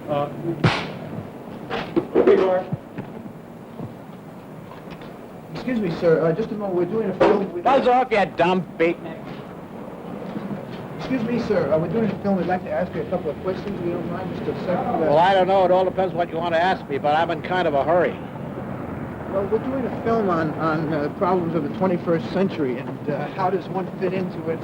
Here you are. Excuse me, sir. Just a moment. We're doing a film. Buzz off, you dumb beatnik. Excuse me, sir. We're doing a film. We'd like to ask you a couple of questions. If you don't mind, just a second. Well, I don't know. It all depends what you want to ask me, but I'm in kind of a hurry. Well, we're doing a film on problems of the 21st century, and how does one fit into it?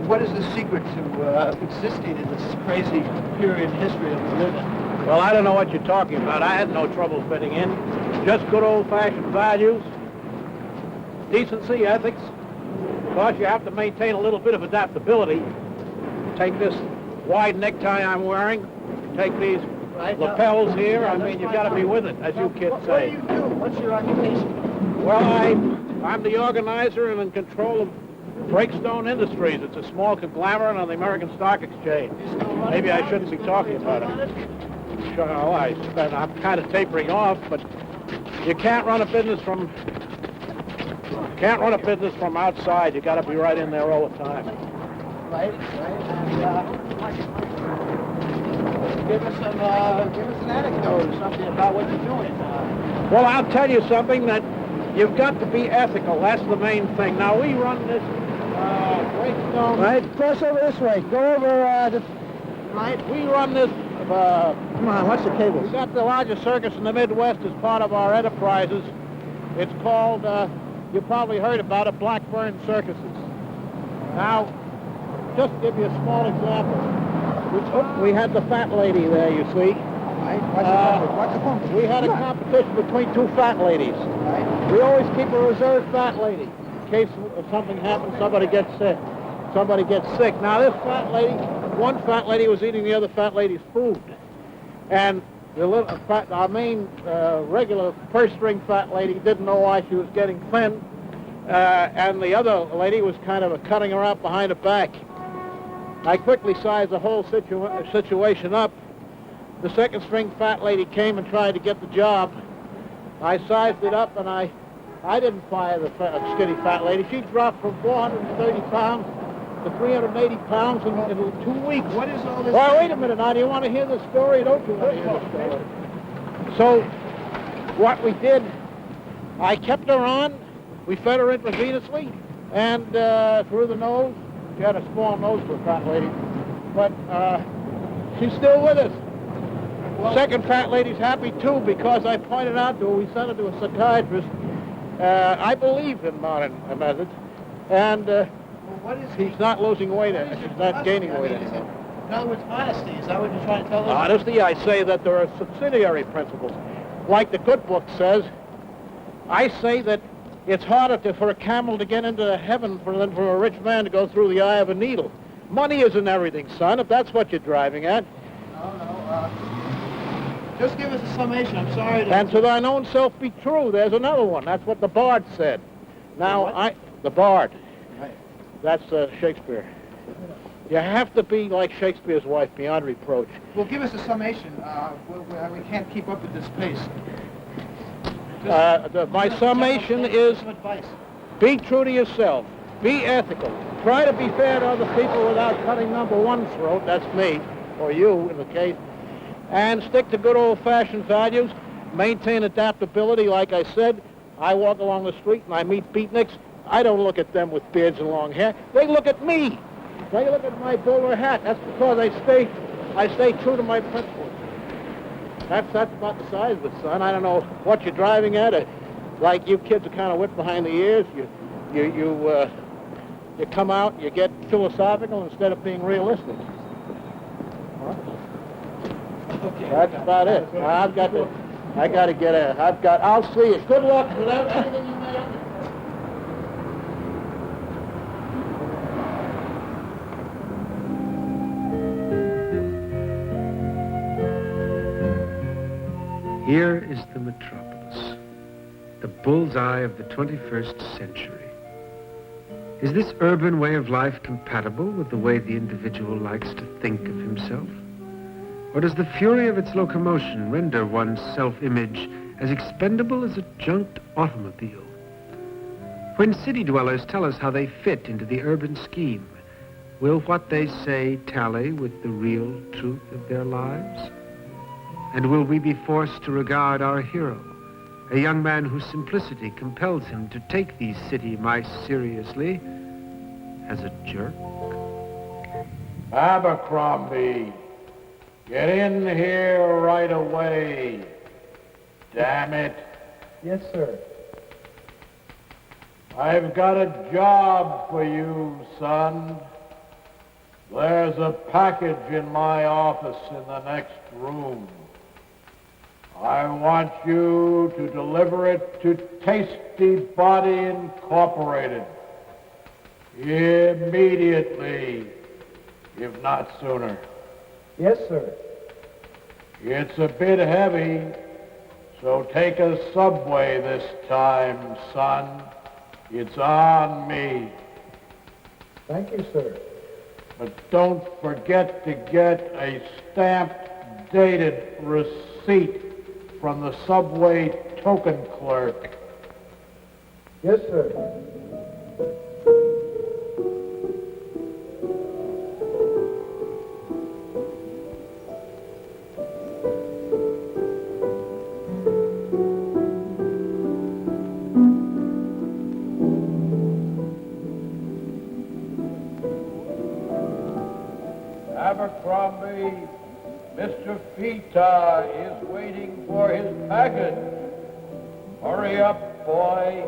What is the secret to existing in this crazy period in history that we live in? Well, I don't know what you're talking about. I had no trouble fitting in. Just good old-fashioned values, decency, ethics. Of course, you have to maintain a little bit of adaptability. Take this wide necktie I'm wearing, take these lapels here. I mean, you've got to be with it, as you kids say. What do you do? What's your occupation? Well, I'm the organizer and in control of Breakstone Industries. It's a small conglomerate on the American Stock Exchange. Maybe I shouldn't be talking about it. Sure, I'm kind of tapering off, but you can't run a business from outside. You got to be right in there all the time. Right. And, give us an anecdote or something about what you're doing. Well, I'll tell you something, that you've got to be ethical. That's the main thing. Now, we run this Breakstone. Right. Cross over this way. Go over Right. We run this. Come on. Watch the cables. We got the largest circus in the Midwest as part of our enterprises. It's called. You probably heard about it, Blackburn Circuses. Now, just to give you a small example. We had the fat lady there, you see. Right. Watch the phone. We had a competition between two fat ladies. Right. We always keep a reserve fat lady in case something happens, somebody gets sick. Now, this fat lady, one fat lady was eating the other fat lady's food. And our main regular purse-string fat lady didn't know why she was getting thin, and the other lady was kind of cutting her out behind her back. I quickly sized the whole situation up. The second-string fat lady came and tried to get the job. I sized it up, and I didn't fire the skinny fat lady. She dropped from 430 pounds to 380 pounds in 2 weeks. What is all this? Well, wait a minute now. Do you want to hear the story? Don't you want to hear the story? So, what we did, I kept her on. We fed her intravenously and through the nose. She had a small nose for a fat lady, but she's still with us. Well, second fat lady's happy too because I pointed out to her. We sent her to a psychiatrist. I believe in modern methods, and. She's not losing weight, she's not gaining weight anymore. In other words, honesty, is that what you're trying to tell us? Honesty, I say that there are subsidiary principles. Like the good book says, I say that it's harder for a camel to get into heaven than for a rich man to go through the eye of a needle. Money isn't everything, son, if that's what you're driving at. No. Just give us a summation, I'm sorry to... And to thine own self be true, there's another one. That's what the Bard said. Now, the Bard. That's Shakespeare. You have to be like Shakespeare's wife, beyond reproach. Well, give us a summation. We can't keep up with this pace. My summation is, be true to yourself. Be ethical. Try to be fair to other people without cutting number one's throat. That's me, or you in the case. And stick to good old-fashioned values. Maintain adaptability, like I said. I walk along the street and I meet beatniks. I don't look at them with beards and long hair. They look at me. They look at my bowler hat. That's because I stay true to my principles. That's about the size of it, son. I don't know what you're driving at. Like you kids are kind of whipped behind the ears. You come out, you get philosophical instead of being realistic. Okay. That's about it. I'll see you. Good luck with everything you may undertake. Here is the metropolis, the bullseye of the 21st century. Is this urban way of life compatible with the way the individual likes to think of himself? Or does the fury of its locomotion render one's self-image as expendable as a junked automobile? When city dwellers tell us how they fit into the urban scheme, will what they say tally with the real truth of their lives? And will we be forced to regard our hero, a young man whose simplicity compels him to take these city mice seriously, as a jerk? Abercrombie, get in here right away. Damn it. Yes, sir. I've got a job for you, son. There's a package in my office in the next room. I want you to deliver it to Tasty Body Incorporated. Immediately, if not sooner. Yes, sir. It's a bit heavy, so take a subway this time, son. It's on me. Thank you, sir. But don't forget to get a stamped, dated receipt from the subway token clerk. Yes, sir. Abercrombie, Mr. Fita is waiting for his package. Hurry up, boy.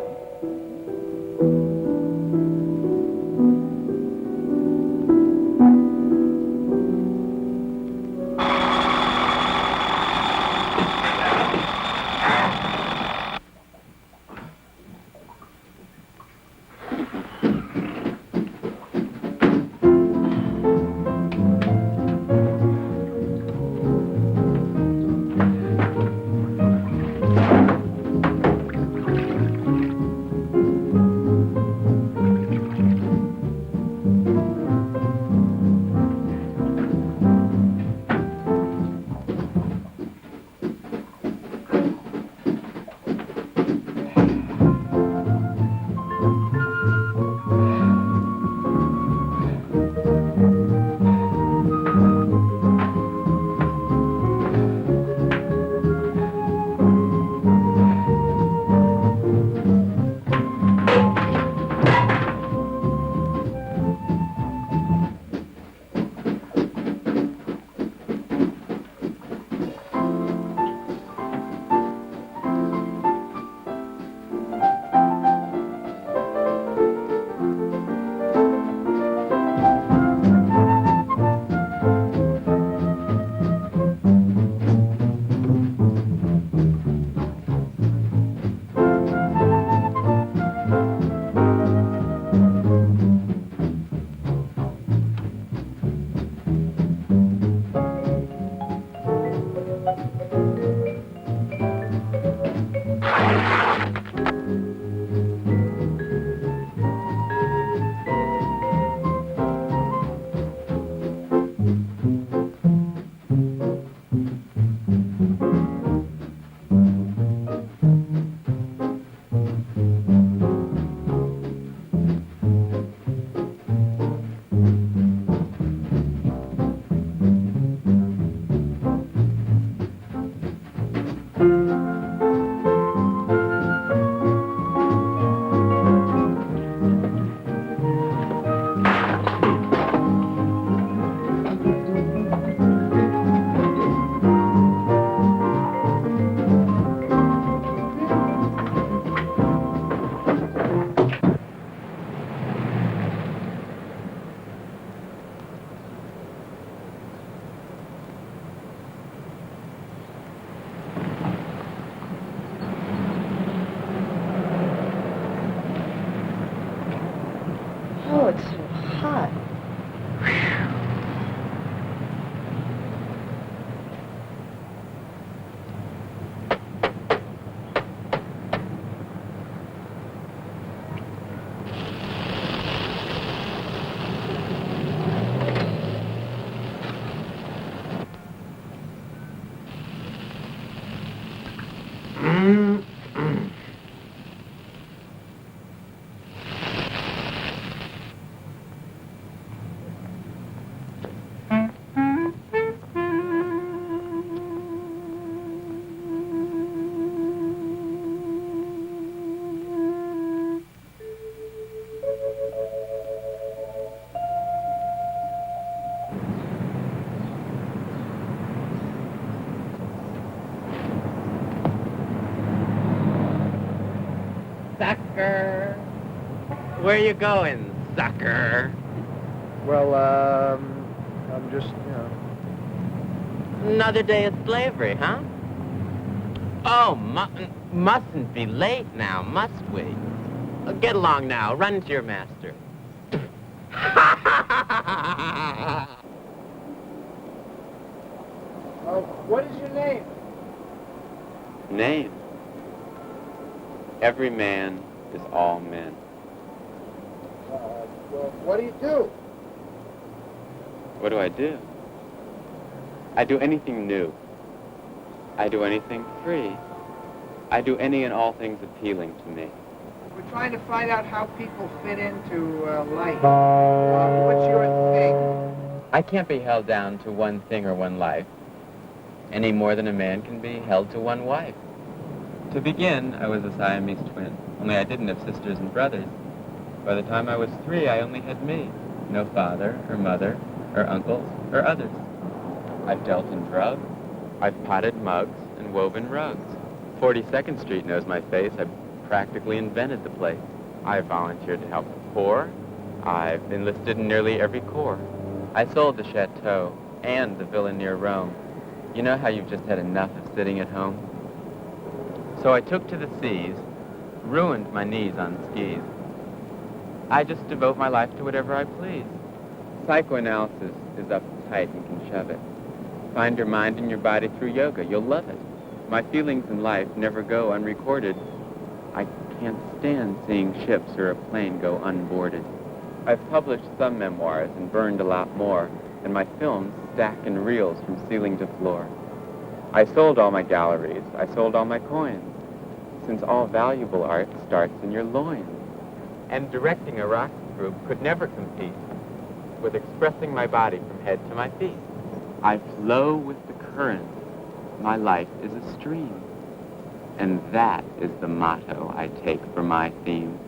sucker. Where you going, sucker? Well, I'm just, Another day of slavery, huh? Oh, mustn't be late now, must we? Get along now. Run to your master. What is your name? Name. Every man is all men. Well, what do you do? What do? I do anything new. I do anything free. I do any and all things appealing to me. We're trying to find out how people fit into life. What's your thing? I can't be held down to one thing or one life, any more than a man can be held to one wife. To begin, I was a Siamese twin, only I didn't have sisters and brothers. By the time I was 3, I only had me. No father, or mother, or uncles, or others. I've dealt in drugs. I've potted mugs and woven rugs. 42nd Street knows my face. I've practically invented the place. I've volunteered to help the poor. I've enlisted in nearly every corps. I sold the chateau and the villa near Rome. You know how you've just had enough of sitting at home? So I took to the seas, ruined my knees on skis. I just devote my life to whatever I please. Psychoanalysis is uptight and can shove it. Find your mind and your body through yoga. You'll love it. My feelings in life never go unrecorded. I can't stand seeing ships or a plane go unboarded. I've published some memoirs and burned a lot more, and my films stack in reels from ceiling to floor. I sold all my galleries. I sold all my coins, since all valuable art starts in your loins. And directing a rock group could never compete with expressing my body from head to my feet. I flow with the current. My life is a stream. And that is the motto I take for my theme.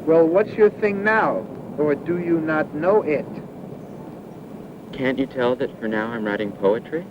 Well, what's your thing now? Or do you not know it? Can't you tell that for now I'm writing poetry?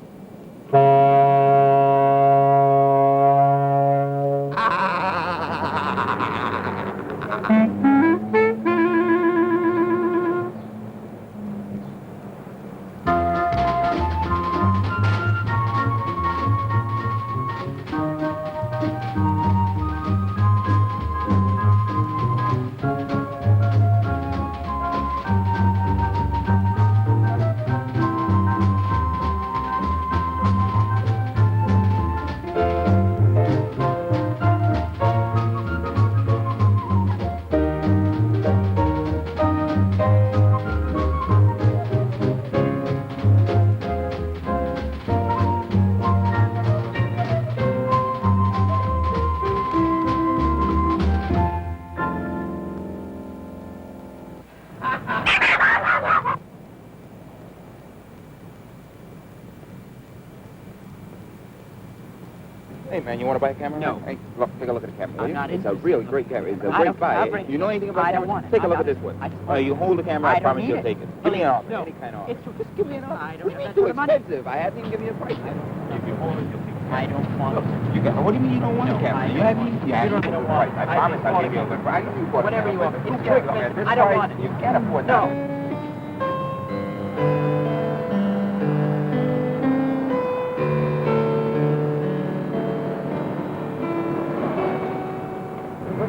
Hey, man, you want to buy a camera? No. Hey, look, take a look at the camera, will I'm you? not It's a interested. really great camera. It's a I great don't- buy. I'll bring- You know anything about I don't cameras? want it. Take a I look at don't- this one. I just want You hold the camera, I don't promise need you'll it. take it. Give me an offer, No. any kind of offer. It's- Just give me an offer. I don't- What do you mean that's too the money. expensive? I haven't even given you a price. If you hold it, you'll take it. I don't want Look, it. you got, what do you mean you don't want No, a camera? I You don't haven't want even, it. you haven't You given don't me a want price. it. I I promise just I'll give you a want good price. I give you a Whatever you want. Who It's cares? too Look, at this I don't price, want it. You can't afford No. that.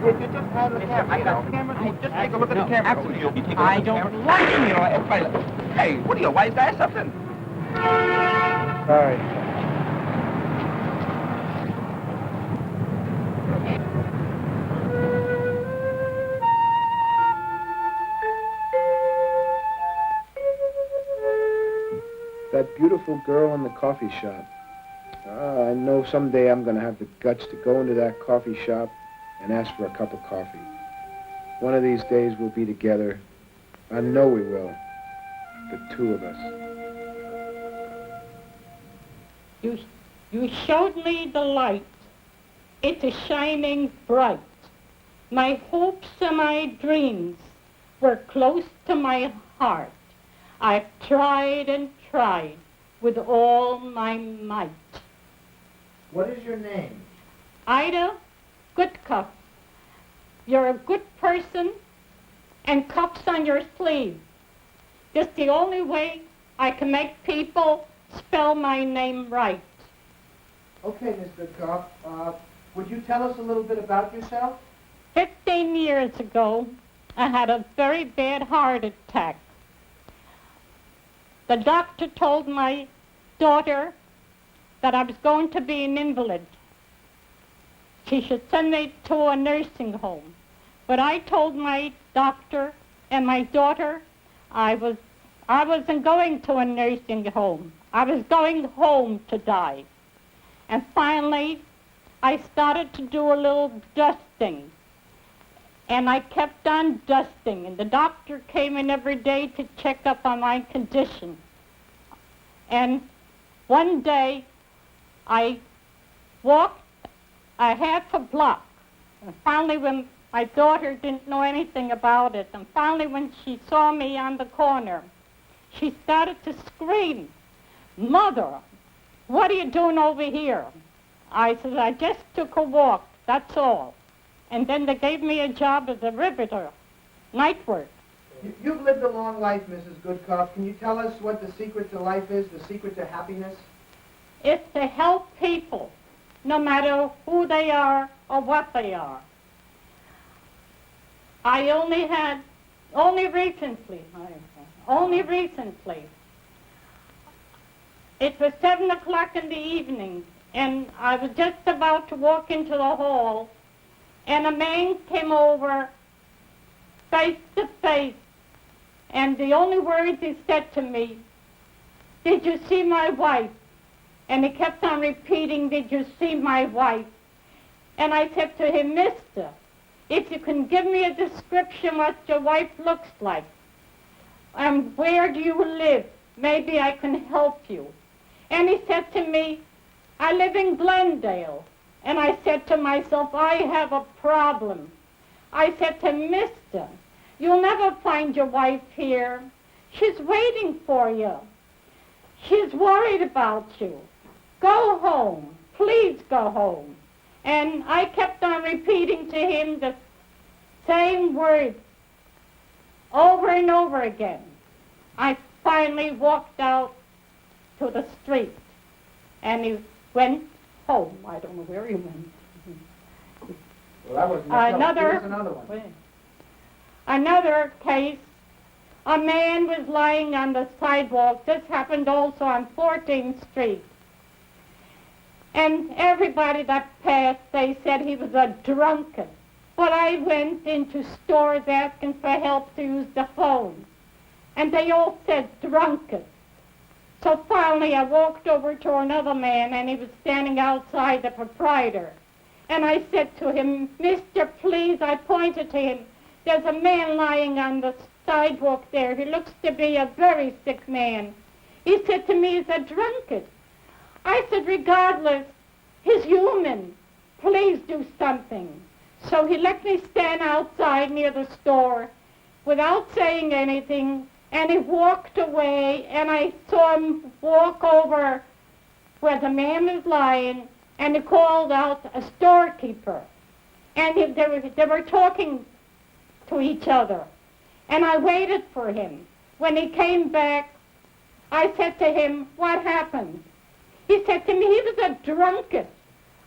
If you just have the camera, you know, just take a look at the camera. Absolutely. You'll be taking a I look at the don't camera. You know, everybody, hey, what are you, a wise guy or something? Sorry. That beautiful girl in the coffee shop. I know someday I'm going to have the guts to go into that coffee shop and ask for a cup of coffee. One of these days we'll be together. I know we will. The two of us. You showed me the light. It is shining bright. My hopes and my dreams were close to my heart. I've tried and tried with all my might. What is your name? Ida, good cuff. You're a good person, and cuffs on your sleeve. That's the only way I can make people spell my name right. Okay, Miss Goodcock, would you tell us a little bit about yourself? 15 years ago, I had a very bad heart attack. The doctor told my daughter that I was going to be an invalid. She should send me to a nursing home. But I told my doctor and my daughter I wasn't going to a nursing home. I was going home to die. And finally, I started to do a little dusting. And I kept on dusting. And the doctor came in every day to check up on my condition. And one day, I walked a half a block. And finally, when my daughter didn't know anything about it, and finally when she saw me on the corner, she started to scream, "Mother, what are you doing over here?" I said, "I just took a walk, that's all." And then they gave me a job as a riveter, night work. You've lived a long life, Mrs. Goodcock. Can you tell us what the secret to life is, the secret to happiness? It's to help people, no matter who they are or what they are. I only recently, it was 7 o'clock in the evening, and I was just about to walk into the hall, and a man came over face to face, and the only words he said to me, "Did you see my wife?" And he kept on repeating, "Did you see my wife?" And I said to him, "Mister, if you can give me a description what your wife looks like, and where do you live, maybe I can help you." And he said to me, "I live in Glendale." And I said to myself, I have a problem. I said to him, "Mister, you'll never find your wife here. She's waiting for you. She's worried about you. Go home. Please go home." And I kept on repeating to him the same words over and over again. I finally walked out to the street, and he went home. I don't know where he went. Well, that was another one. Another case, a man was lying on the sidewalk. This happened also on 14th Street. And everybody that passed, they said he was a drunkard. But I went into stores asking for help to use the phone. And they all said drunkard. So finally I walked over to another man, and he was standing outside the proprietor. And I said to him, "Mister, please," I pointed to him, "there's a man lying on the sidewalk there. He looks to be a very sick man." He said to me, "He's a drunkard." I said, "Regardless, he's human. Please do something." So he let me stand outside near the store without saying anything, and he walked away, and I saw him walk over where the man was lying, and he called out a storekeeper. And they were talking to each other. And I waited for him. When he came back, I said to him, "What happened?" He said to me, "He was a drunkard."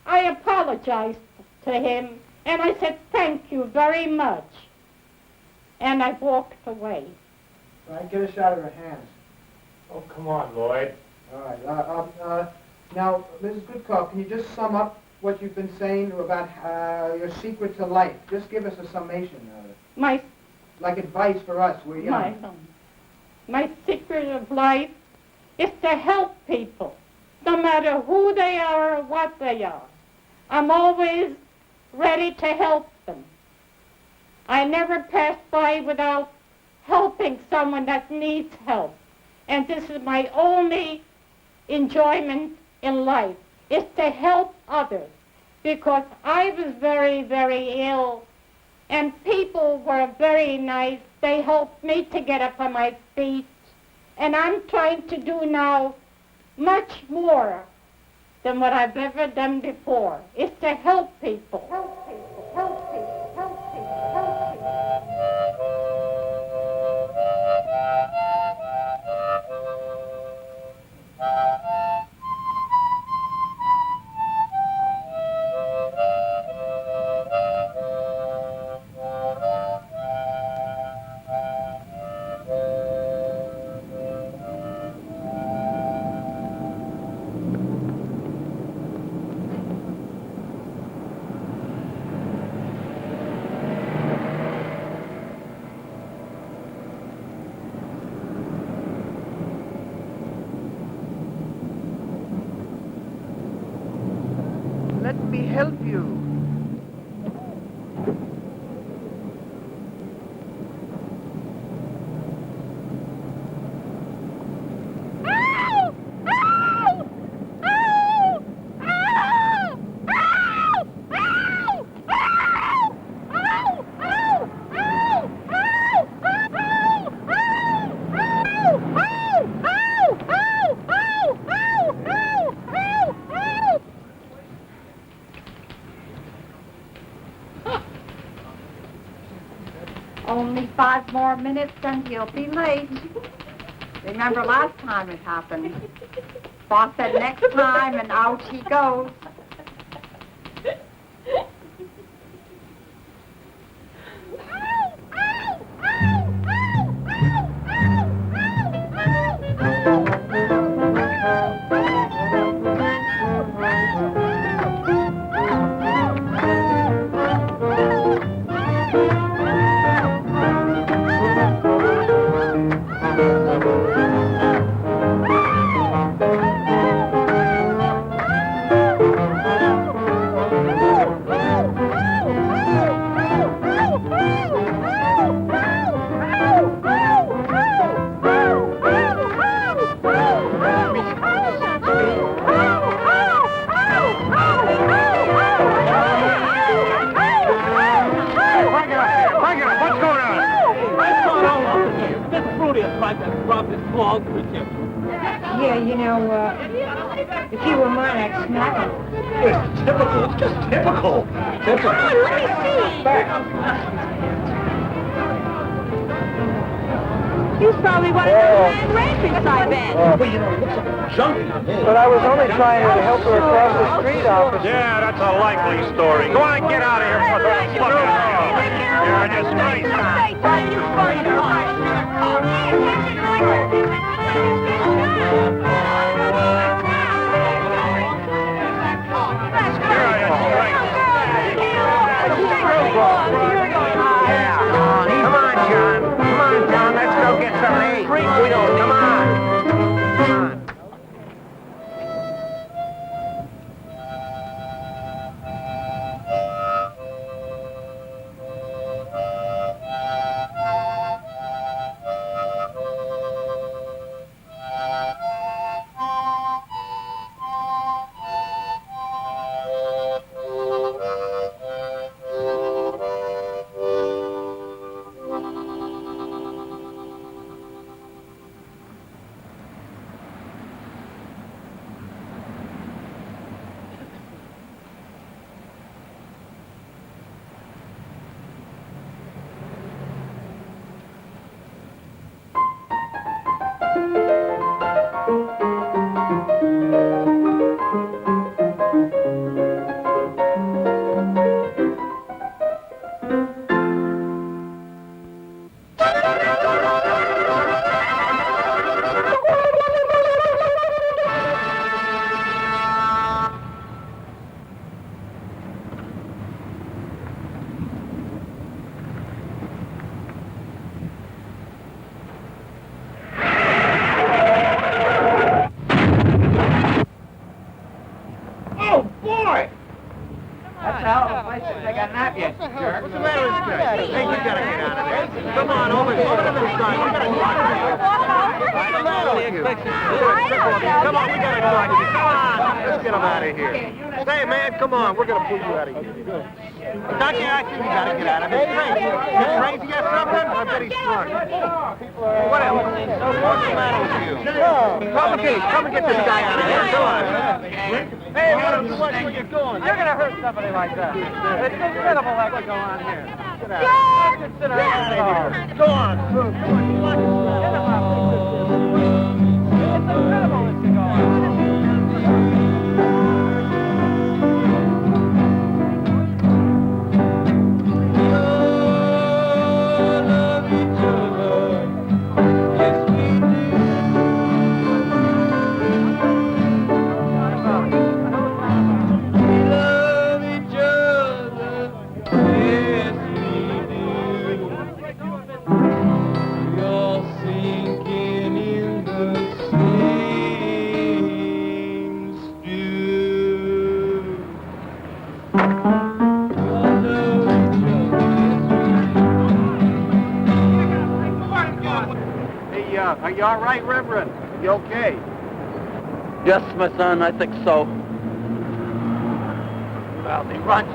I apologized to him, and I said, "Thank you very much." And I walked away. All right, get a shot of her hands. Oh, come on, Lloyd. All right. Now, Mrs. Goodcock, can you just sum up what you've been saying about your secret to life? Just give us a summation of it. Like advice for us. We're young. My secret of life is to help people, no matter who they are or what they are. I'm always ready to help them. I never pass by without helping someone that needs help. And this is my only enjoyment in life, is to help others. Because I was very, very ill, and people were very nice. They helped me to get up on my feet. And I'm trying to do now much more than what I've ever done before. Is to help people. Help people, help people, help people, help people. Let me help you. Only 5 more minutes and he'll be late. Remember last time it happened. Boss said next time and out he goes. Yeah, you know, if he were mine, I'd smack him. It's typical. It's just typical. Typical. Come on, let me see. He's probably one of those mad rapists, I bet. Well, you know, he looks like a junkie to me. But I was only trying to help her across the street, officer. Yeah, that's a likely story. Go on, get out of here. Look you're a disgrace. Come on, John. Come on, John. Let's go get some meat. Come on. Come on. Come on, we gotta talk to you. Come on, let's get him out of here. Say, man, come on. We're going to pull you out of here. Psychiatric, you got to get out of here. Crazy. You crazy or something? I bet he's drunk. Whatever. What's the matter with you? Come and get this guy out of here. Come on. Hey, where you going? You're going to hurt somebody like that. It's incredible that could go on here. Get out. Consider it out of here. Go on. Come on. It's incredible that could go on. Are you all right, Reverend? You okay? Yes, my son, I think so. Well, he runs.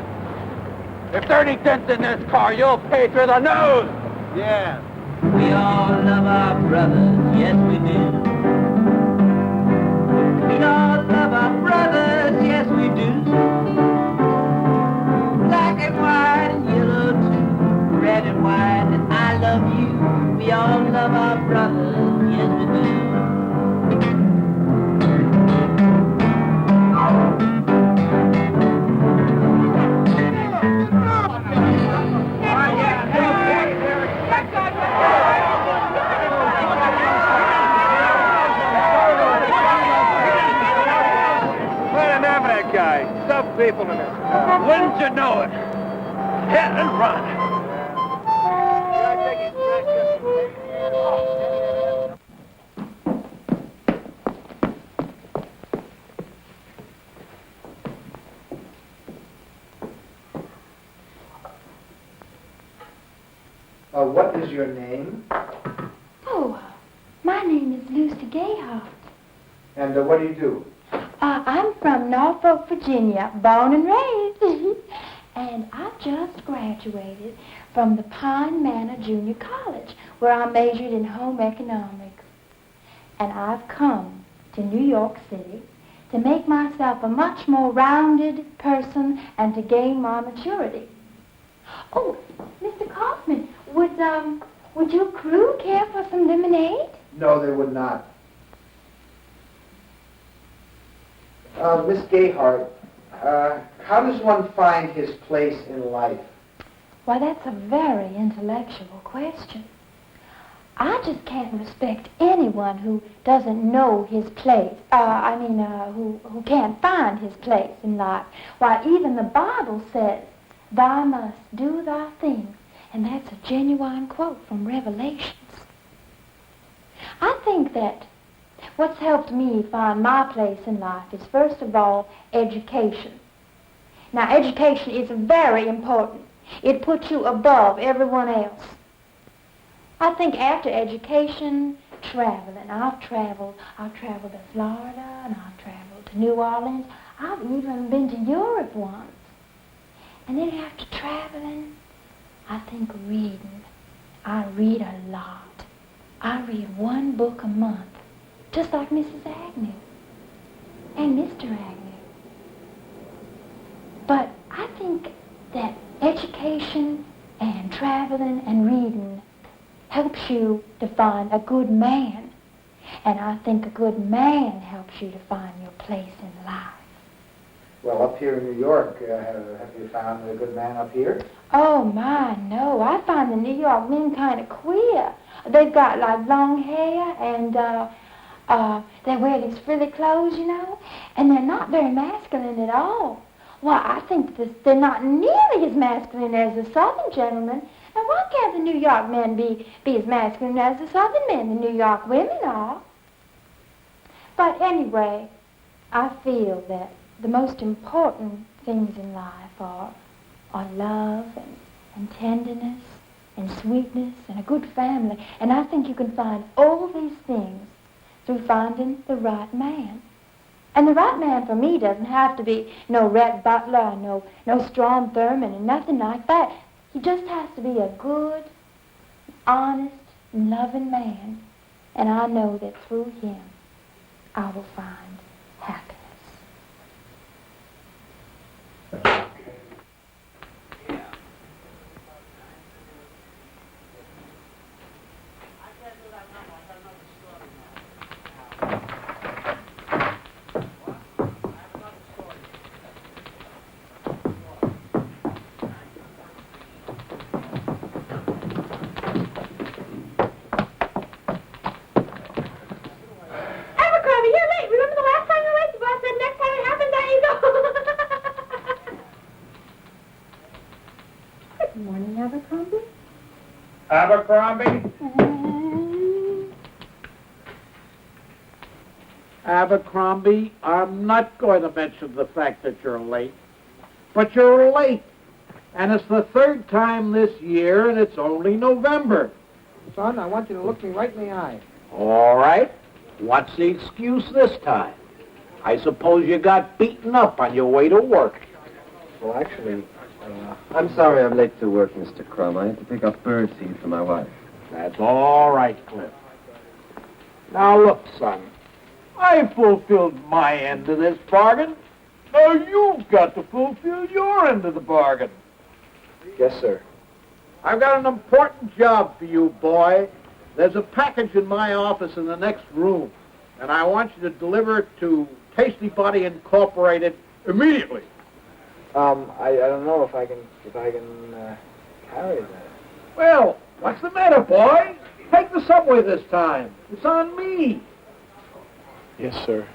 If there are any dents in this car, you'll pay through the nose! Yeah. We all love our brothers, yes we do. We all love our brothers, yes we do. Black and white and yellow too, red and white and I love you. We all love our brothers, yes we do. Guy. Some people in this car. Wouldn't you know it? Hit and run. What is your name? Oh, my name is Lucy Gayheart. And what do you do? I'm from Norfolk, Virginia, born and raised. And I just graduated from the Pine Manor Junior College, where I majored in home economics. And I've come to New York City to make myself a much more rounded person and to gain my maturity. Oh, Mr. Kaufman, would your crew care for some lemonade? No, they would not. Miss Gayheart, how does one find his place in life? Why, that's a very intellectual question. I just can't respect anyone who doesn't know his place. Who can't find his place in life. Why, even the Bible says, "Thou must do thy thing," and that's a genuine quote from Revelations. I think that what's helped me find my place in life is, first of all, education. Now, education is very important. It puts you above everyone else. I think after education, traveling. I've traveled to Florida, and I've traveled to New Orleans. I've even been to Europe once. And then after traveling, I think reading. I read a lot. I read one book a month. Just like Mrs. Agnew and Mr. Agnew. But I think that education and traveling and reading helps you to find a good man. And I think a good man helps you to find your place in life. Well, up here in New York, have you found a good man up here? Oh, my, no. I find the New York men kind of queer. They've got, like, long hair and, they wear these frilly clothes, you know, and they're not very masculine at all. Well, I think they're not nearly as masculine as the Southern gentlemen. Now, why can't the New York men be as masculine as the Southern men? The New York women are. But anyway, I feel that the most important things in life are love and tenderness and sweetness and a good family. And I think you can find all these things through finding the right man. And the right man for me doesn't have to be no Rhett Butler or no Strom Thurmond and nothing like that. He just has to be a good, honest, and loving man. And I know that through him, I will find happiness. Abercrombie? Abercrombie, I'm not going to mention the fact that you're late. But you're late. And it's the third time this year, and it's only November. Son, I want you to look me right in the eye. All right. What's the excuse this time? I suppose you got beaten up on your way to work. Well, actually, I'm sorry I'm late to work, Mr. Crumb. I had to pick up bird seed for my wife. That's all right, Cliff. Now, look, son. I fulfilled my end of this bargain. Now you've got to fulfill your end of the bargain. Yes, sir. I've got an important job for you, boy. There's a package in my office in the next room, and I want you to deliver it to Tasty Body Incorporated immediately. I don't know if I can carry that. Well, what's the matter, boy? Take the subway this time. It's on me. Yes, sir.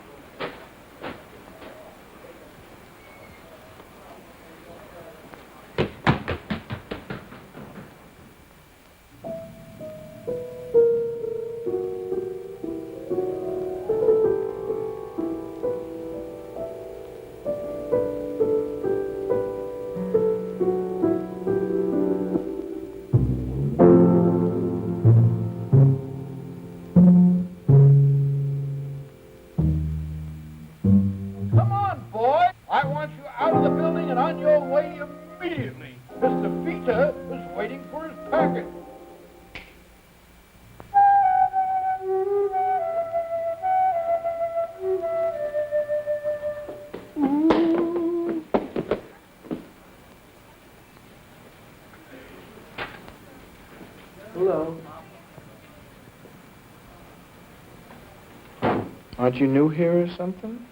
Hello. Aren't you new here or something?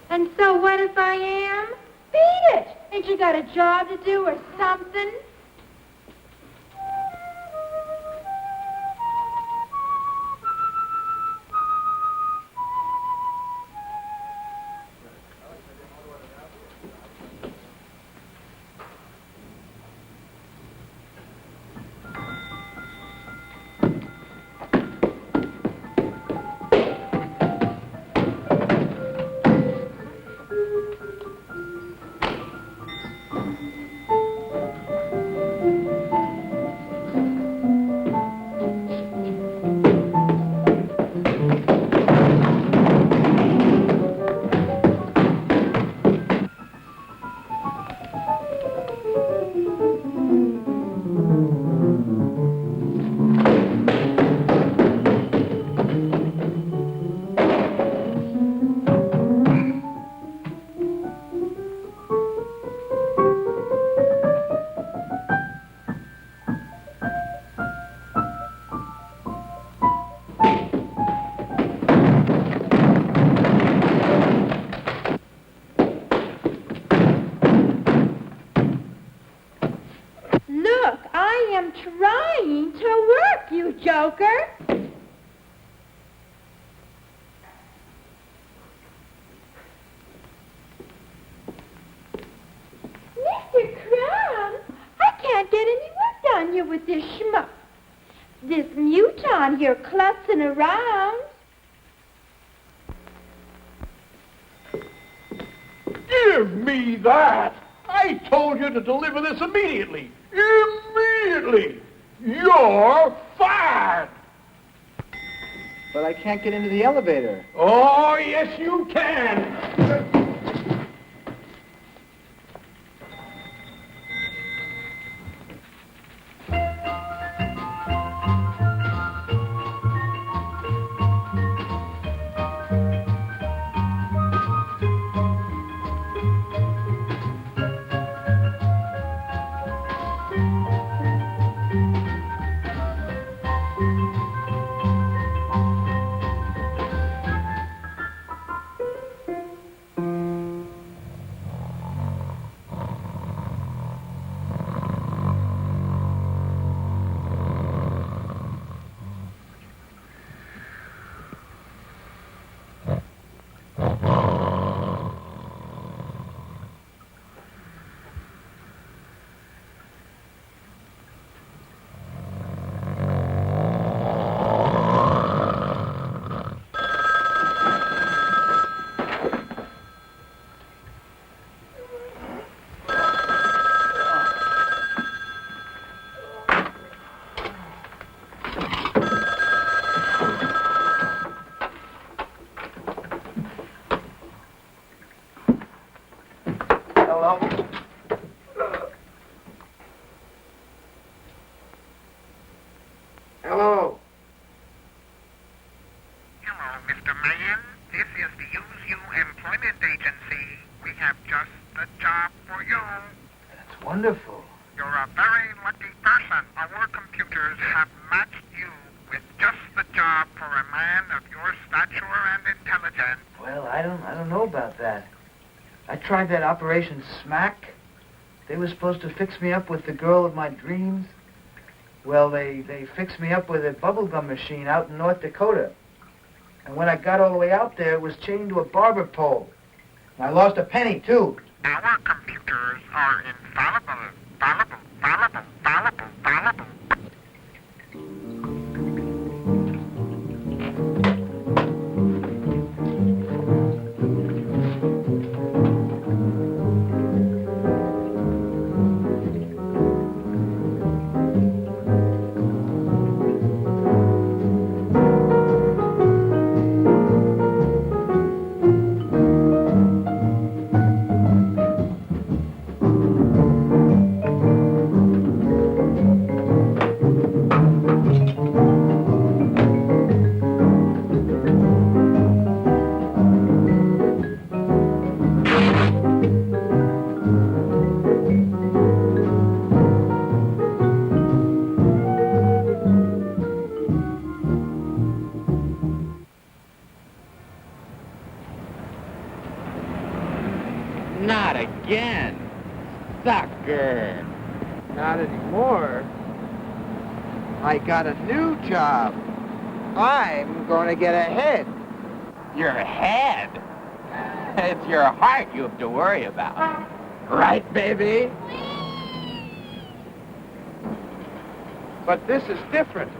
And so what if I am? Beat it! Ain't you got a job to do or something? Trying to work, you joker. Mr. Crumb, I can't get any work done here with this schmuck. This muton here clutzing around. Give me that! I told you to deliver this immediately. Immediately! You're fired! But I can't get into the elevator. Oh, yes, you can! Hello. Hello, Mr. Man. This is the Use You Employment Agency. We have just the job for you. That's wonderful. You're a very lucky person. Our computers have matched you with just the job for a man of your stature and intelligence. Well, I don't know about that. I tried that Operation Smack. They were supposed to fix me up with the girl of my dreams. Well, they fixed me up with a bubblegum machine out in North Dakota. And when I got all the way out there, it was chained to a barber pole. And I lost a penny, too. Our computers are infallible. Fallible, fallible, fallible, fallible. Not again. Sucker. Not anymore. I got a new job. I'm going to get ahead. Your head. It's your heart you have to worry about. Right, baby? But this is different.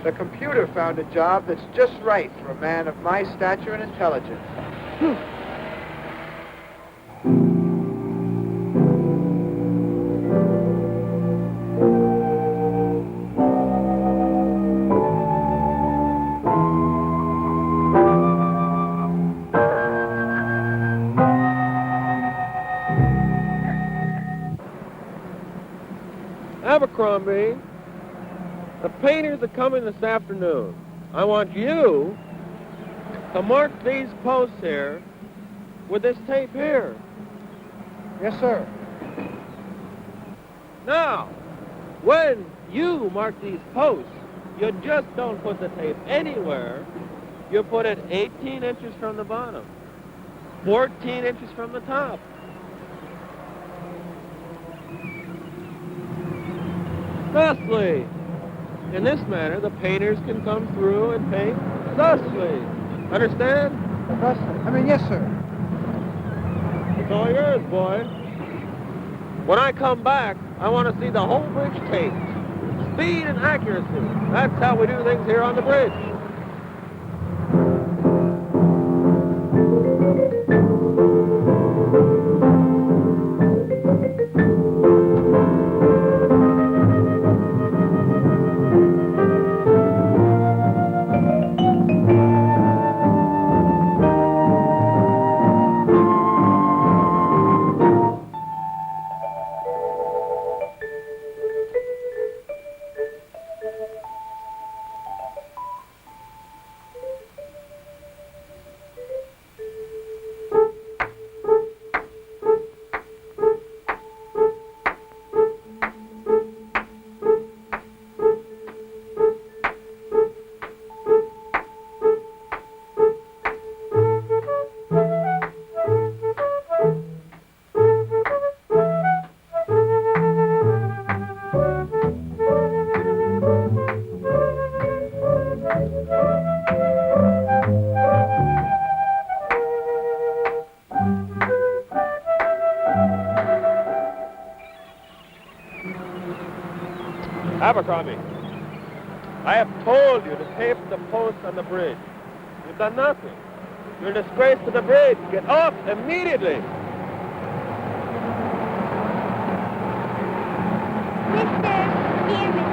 The computer found a job that's just right for a man of my stature and intelligence. Abercrombie, the painters are coming this afternoon. I want you to mark these posts here with this tape here. Yes, sir. Now, when you mark these posts, you just don't put the tape anywhere. You put it 18 inches from the bottom, 14 inches from the top. Thusly, in this manner, the painters can come through and paint thusly. Understand? Thusly? Yes, sir. It's all yours, boy. When I come back, I want to see the whole bridge taped. Speed and accuracy. That's how we do things here on the bridge. Abercrombie, I have told you to tape the post on the bridge. You've done nothing. You're a disgrace to the bridge. Get off immediately. Mister, hear me.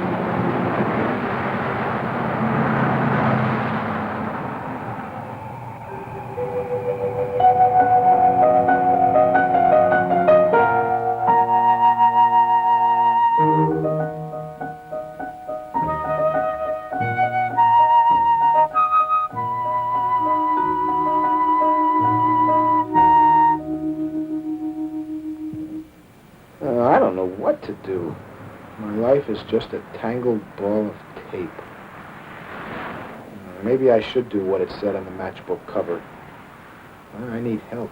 I don't know what to do. My life is just a tangled ball of tape. Maybe I should do what it said on the matchbook cover. I need help.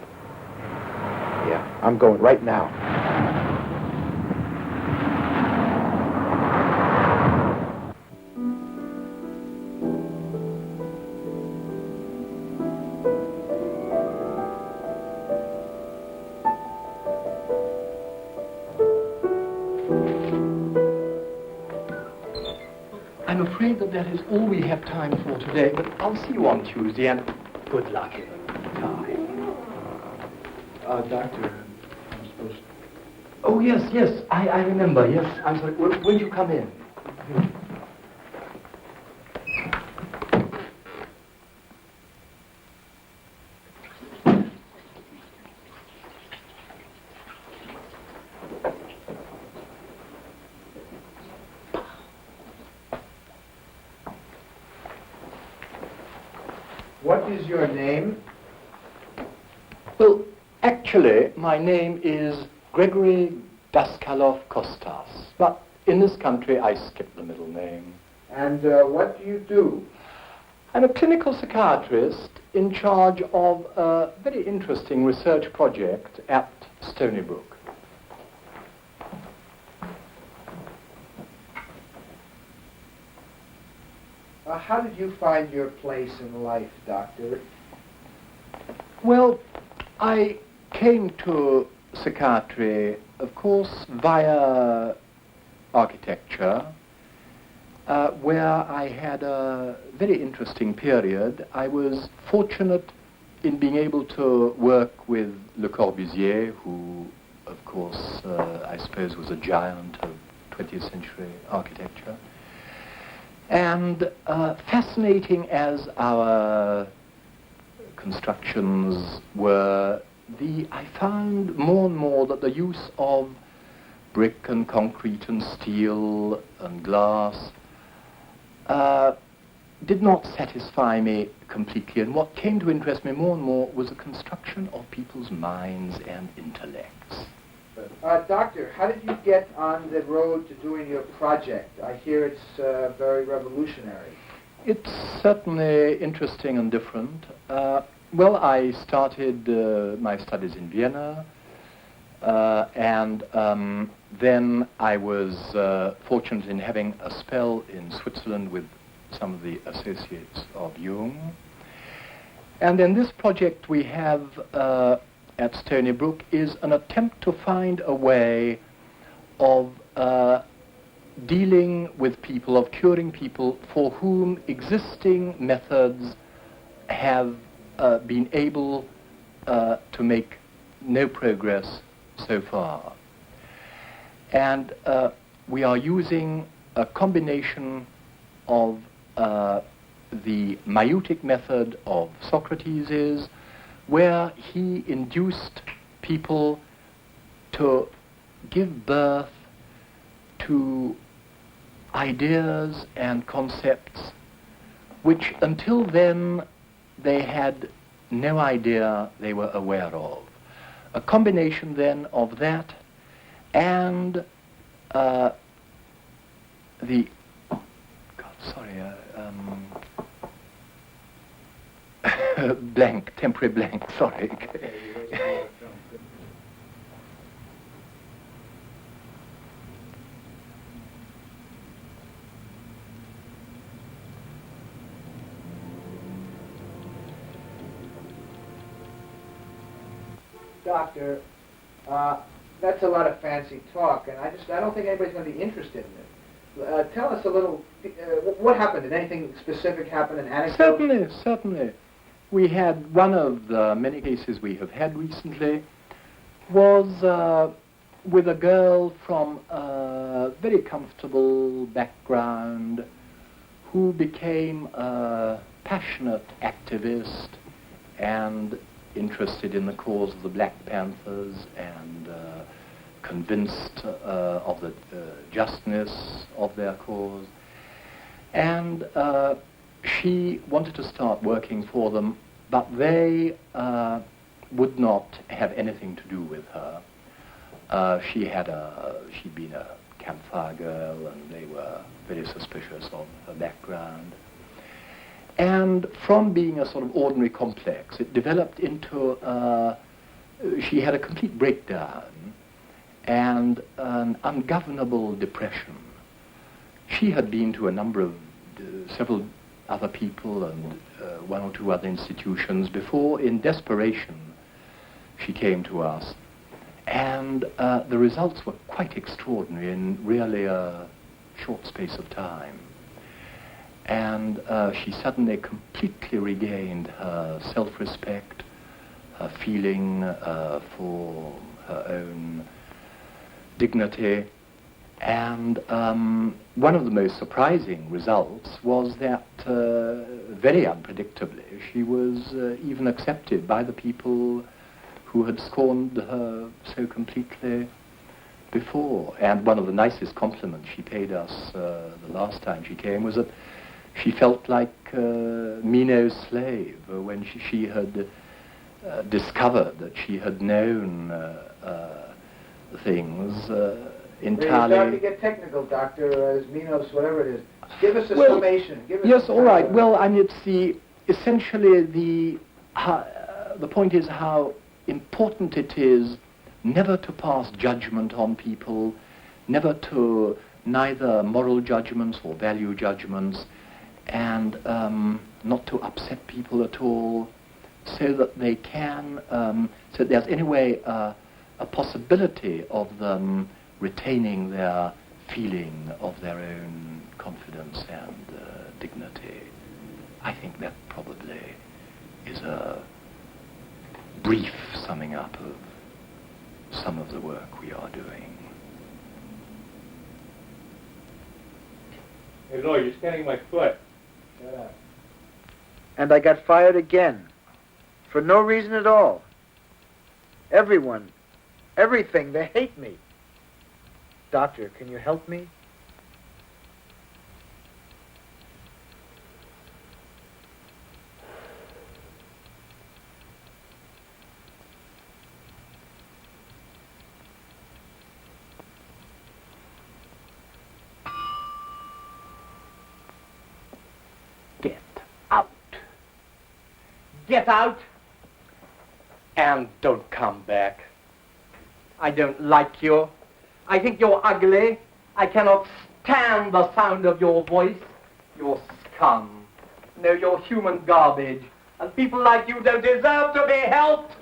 Yeah, I'm going right now. I'm afraid that is all we have time for today, but I'll see you on Tuesday, and good luck in the meantime. Doctor, I'm supposed to... Oh, yes, I remember, yes. I'm sorry. Will you come in? What is your name? Well, actually, my name is Gregory Daskalov-Kostas, but in this country I skip the middle name. And what do you do? I'm a clinical psychiatrist in charge of a very interesting research project at Stony Brook. How did you find your place in life, Doctor? Well, I came to psychiatry, of course, via architecture, where I had a very interesting period. I was fortunate in being able to work with Le Corbusier, who, of course, I suppose was a giant of 20th century architecture. And fascinating as our constructions were, I found more and more that the use of brick and concrete and steel and glass did not satisfy me completely. And what came to interest me more and more was the construction of people's minds and intellects. Doctor, how did you get on the road to doing your project? I hear it's very revolutionary. It's certainly interesting and different. Well, I started my studies in Vienna, and then I was fortunate in having a spell in Switzerland with some of the associates of Jung. And then this project we have at Stony Brook is an attempt to find a way of dealing with people, of curing people for whom existing methods have been able to make no progress so far. And we are using a combination of the maieutic method of Socrates, where he induced people to give birth to ideas and concepts which until then they had no idea they were aware of. A combination then of that and temporary blank, sorry. Doctor, that's a lot of fancy talk, and I don't think anybody's going to be interested in it. Tell us a little, what happened? Did anything specific happen, an anecdote? Certainly. We had one of the many cases we have had recently was with a girl from a very comfortable background who became a passionate activist and interested in the cause of the Black Panthers and convinced of the justness of their cause. And she wanted to start working for them, but they would not have anything to do with her. She'd been a campfire girl, and they were very suspicious of her background. And from being a sort of ordinary complex, it developed into, she had a complete breakdown and an ungovernable depression. She had been to a number of, several other people and one or two other institutions before, in desperation, she came to us. And the results were quite extraordinary in really a short space of time. And she suddenly completely regained her self-respect, her feeling for her own dignity. And one of the most surprising results was that, very unpredictably, she was even accepted by the people who had scorned her so completely before. And one of the nicest compliments she paid us the last time she came was that she felt like Mino's slave when she had discovered that she had known things entirely. You're starting to get technical, Doctor, as Minos, whatever it is. Give us a summation. Yes, all right. Well, I mean, it's essentially the point is how important it is never to pass judgment on people, never to neither moral judgments or value judgments, and not to upset people at all, so that they can, so that there's anyway a possibility of them retaining their feeling of their own confidence and dignity. I think that probably is a brief summing up of some of the work we are doing. Hey, Lloyd, you're scanning my foot. Shut up. And I got fired again. For no reason at all. Everyone, everything, they hate me. Doctor, can you help me? Get out and don't come back. I don't like you. I think you're ugly. I cannot stand the sound of your voice. You're scum. No, you're human garbage. And people like you don't deserve to be helped.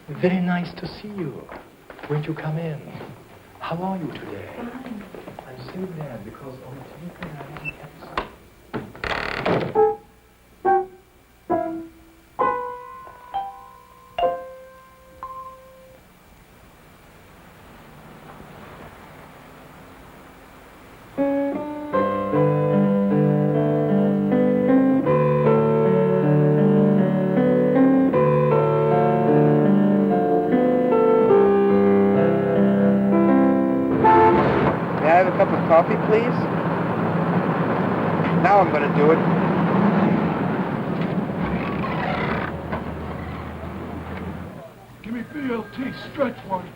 Very nice to see you. Won't you come in? How are you today? Fine. I'm so glad because on the telephone I haven't kept some. Coffee, please? Now I'm going to do it. Give me BLT, stretch one.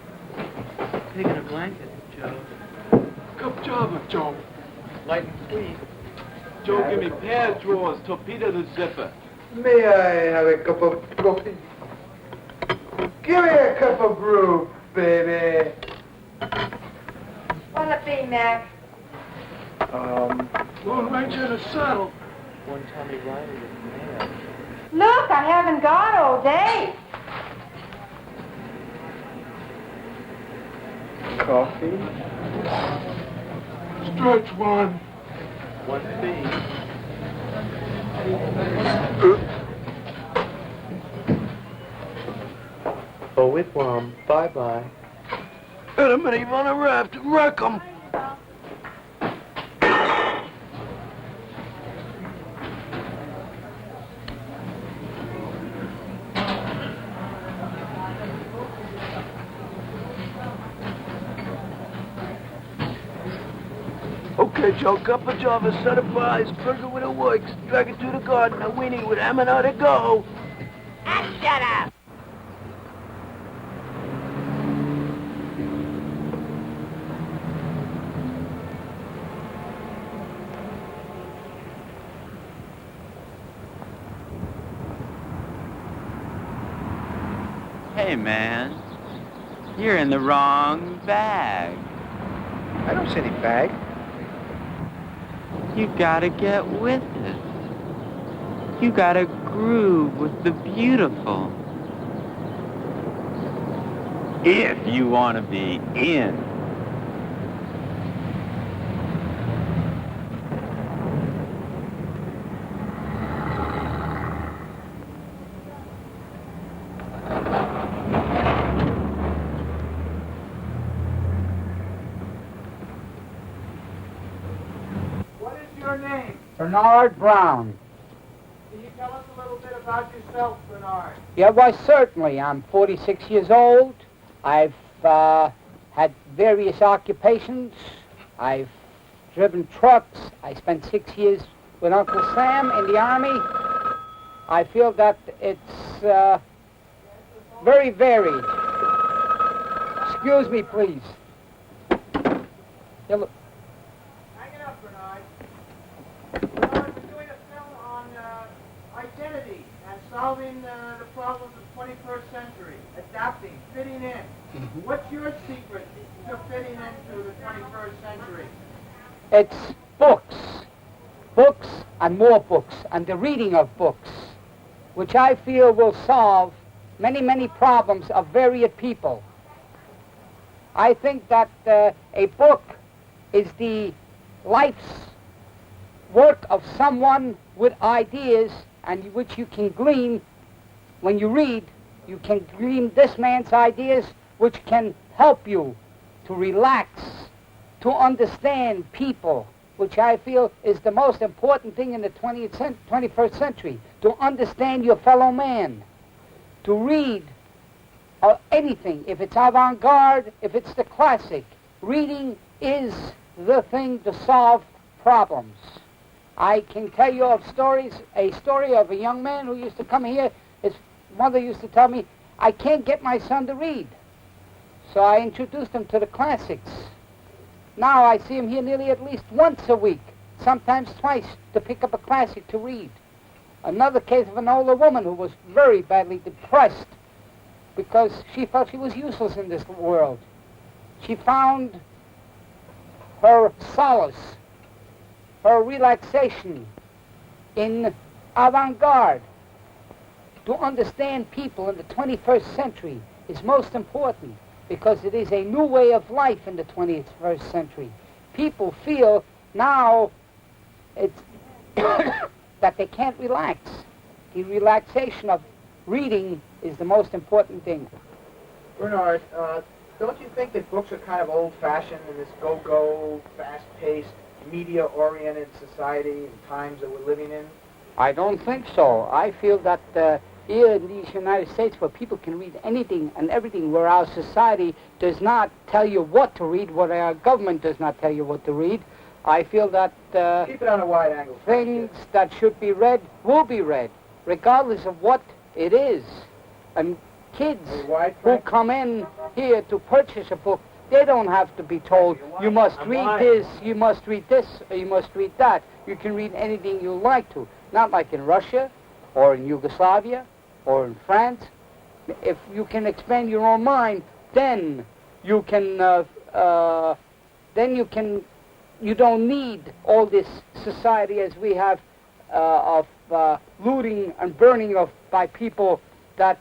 Taking a blanket, Joe. Good job, Joe. Light and sweet. Joe, give me pair drawers, torpedo the zipper. May I have a cup of coffee? Give me a cup of brew, baby. What'll it be, Mac? Lone Ranger in a saddle. One Tommy Riley with mail. Look, I haven't got all day. Coffee? Stretch one. One fee. Oh, wigwam. Bye-bye. Hit him and even on a raft and wreck him. Okay, Joe, cup of java, set of pies, burger with a works, drag it through the garden, a weenie with ham and how to go. Ah, shut up. Hey, man. You're in the wrong bag. I don't see any bag. You gotta get with it. You gotta groove with the beautiful. If you want to be in. Bernard Brown. Can you tell us a little bit about yourself, Bernard? Yeah, why, certainly. I'm 46 years old. I've had various occupations. I've driven trucks. I spent 6 years with Uncle Sam in the Army. I feel that it's very varied. Excuse me, please. Yeah, look. Hang it up, Bernard. Bernard, we're doing a film on identity and solving the problems of the 21st century, adapting, fitting in. What's your secret to fitting into the 21st century? It's books. Books and more books, and the reading of books, which I feel will solve many, many problems of varied people. I think that a book is the life's work of someone with ideas, and which you can glean when you read. You can glean this man's ideas, which can help you to relax, to understand people, which I feel is the most important thing in the 21st century, to understand your fellow man, to read anything, if it's avant-garde, if it's the classic. Reading is the thing to solve problems. I can tell you of stories, a story of a young man who used to come here. His mother used to tell me, I can't get my son to read. So I introduced him to the classics. Now I see him here nearly at least once a week, sometimes twice, to pick up a classic to read. Another case of an older woman who was very badly depressed because she felt she was useless in this world. She found her solace, her relaxation in avant-garde. To understand people in the 21st century is most important because it is a new way of life in the 21st century. People feel now it's that they can't relax. The relaxation of reading is the most important thing. Bernard, don't you think that books are kind of old-fashioned in this go-go, fast-paced, media-oriented society and times that we're living in? I don't think so. I feel that here in these United States, where people can read anything and everything, where our society does not tell you what to read, where our government does not tell you what to read, I feel that keep it on a wide angle. Things that should be read will be read, regardless of what it is. And kids who come in here to purchase a book, they don't have to be told, you must read this, you must read this, or you must read that. You can read anything you like to. Not like in Russia, or in Yugoslavia, or in France. If you can expand your own mind, then you can, you don't need all this society as we have of looting and burning by people that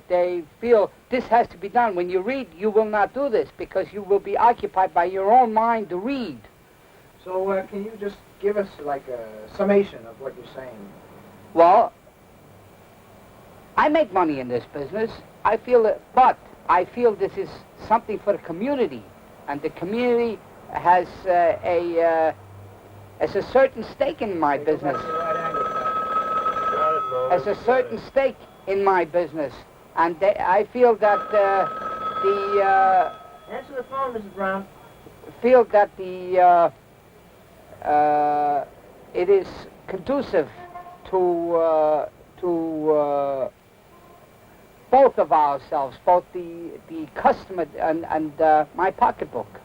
they feel this has to be done. When you read, you will not do this because you will be occupied by your own mind to read. So can you just give us like a summation of what you're saying? Well, I make money in this business. I feel it, but I feel this is something for the community, and the community has a certain stake in my business. Has a certain stake in my business, and I feel that Answer the phone, Mrs. Brown. feel that it is conducive to both of ourselves, both the customer and my pocketbook.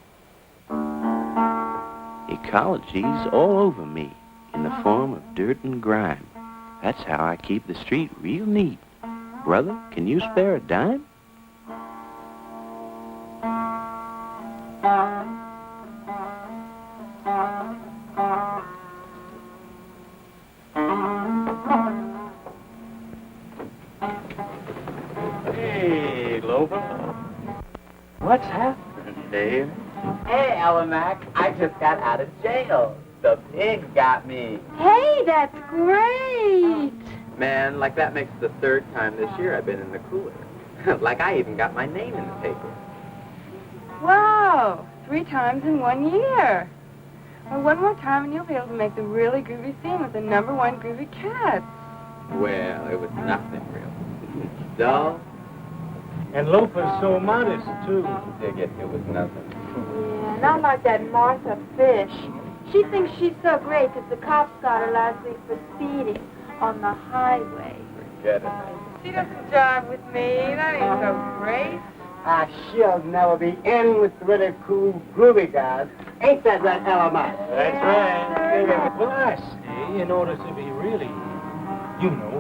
Ecology's all over me in the form of dirt and grime. That's how I keep the street real neat. Brother, can you spare a dime? Hey, Lover. What's happening, Dave? Hey, Alamac, I just got out of jail. The pigs got me. Hey, that's great. Man, like that makes the third time this year I've been in the cooler. Like I even got my name in the paper. Wow, 3 times in 1 year. Well, one more time and you'll be able to make the really groovy scene with the #1 groovy cat. Well, it was nothing real. Dull. And Lopa's so modest, too. Dig it was nothing. Yeah, not like that Martha Fish. She thinks she's so great because the cops got her last week for speeding on the highway. Forget it. She doesn't jive with me. That ain't so great. She'll never be in with the really cool, groovy guys. Ain't that right, Alamac? That's right. Well, I say, in order to be really,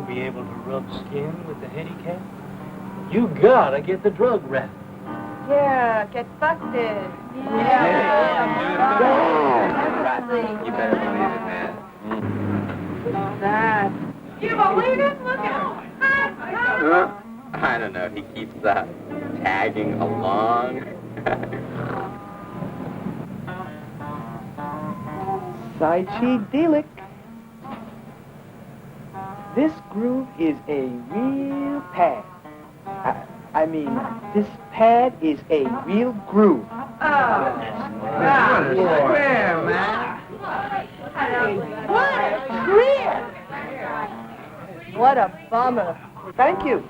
be able to rub skin with the handicap, you gotta get the drug rap. Yeah, get busted. Right. You better believe it, man. What's that? You believe it? Look at I don't know. He keeps tagging along. Psychiatric. This groove is a real pad. I mean, this pad is a real groove. Where, man? What a bummer. Thank you.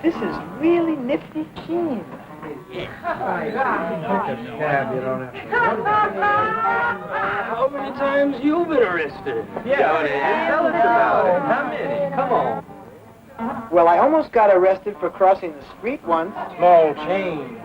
This is really nifty keen. How many times you been arrested? Tell us about it. How many? Come on. Well, I almost got arrested for crossing the street once. Small change.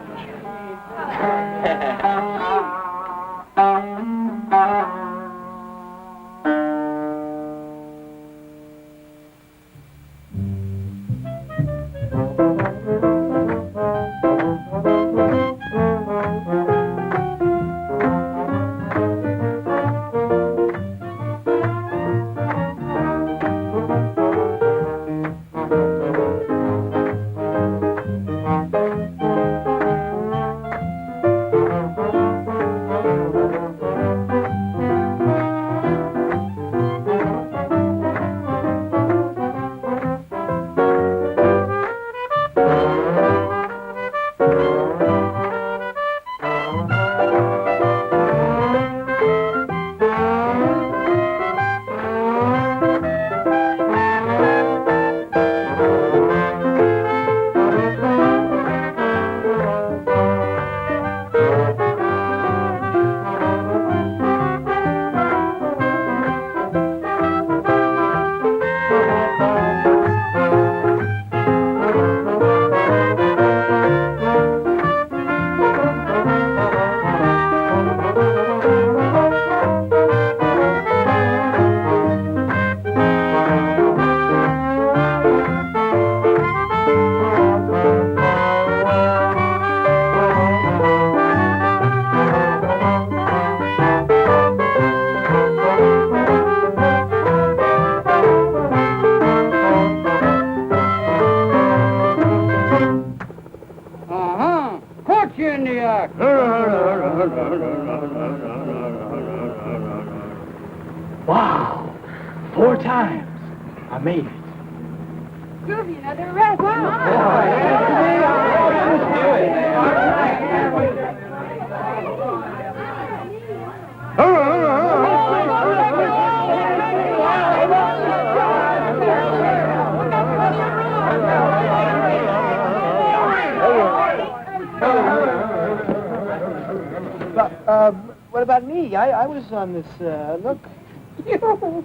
Wow. 4 times. I made it. Groovy, another rest. What about me? I was on this, look. You.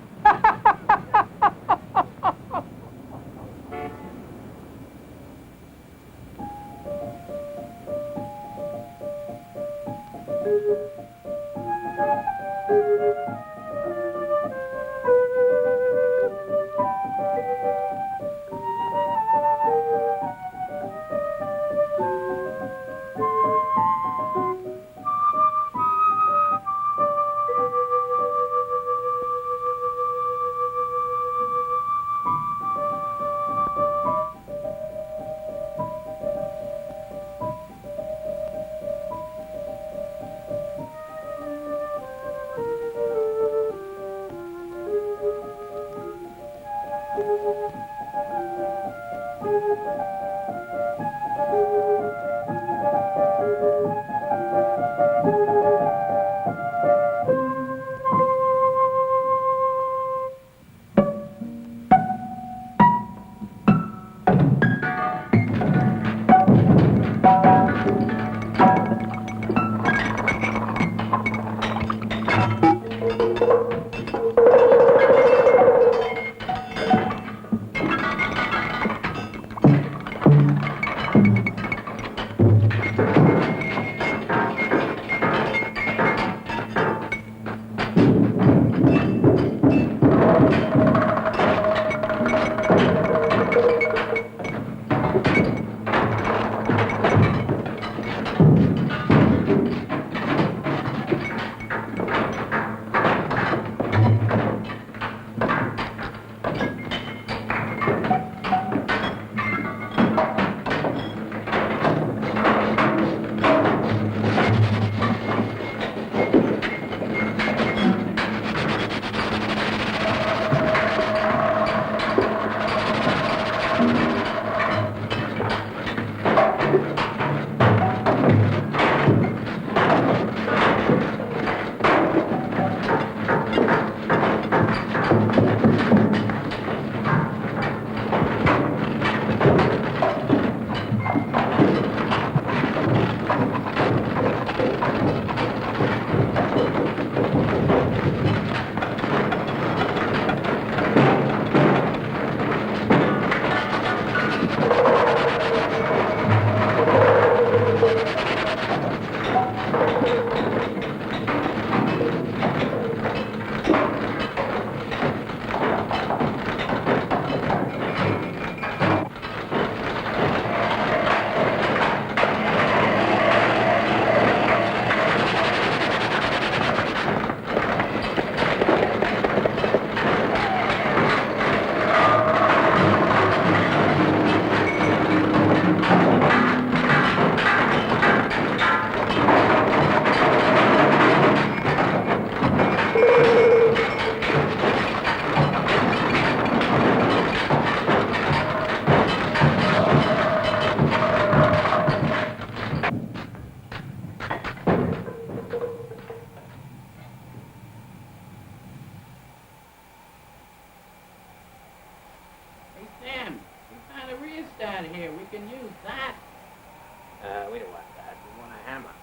We don't want that. We want a hammer.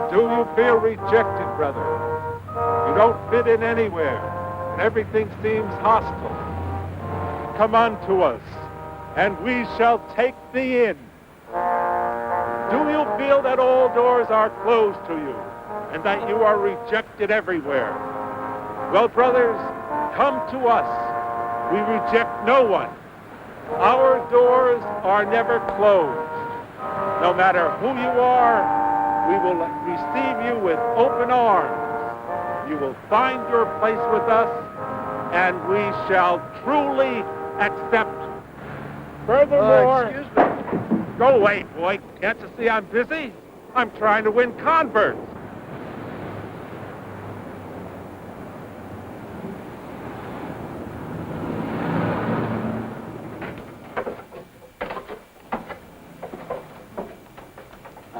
Do you feel rejected, brother? You don't fit in anywhere, and everything seems hostile. Come unto us, and we shall take thee in. Do you feel that all doors are closed to you, and that you are rejected everywhere? Well, brothers, come to us. We reject no one. Our doors are never closed. No matter who you are, we will receive you with open arms. You will find your place with us, and we shall truly accept you. Furthermore, Excuse me. Go away, boy. Can't you see I'm busy? I'm trying to win converts.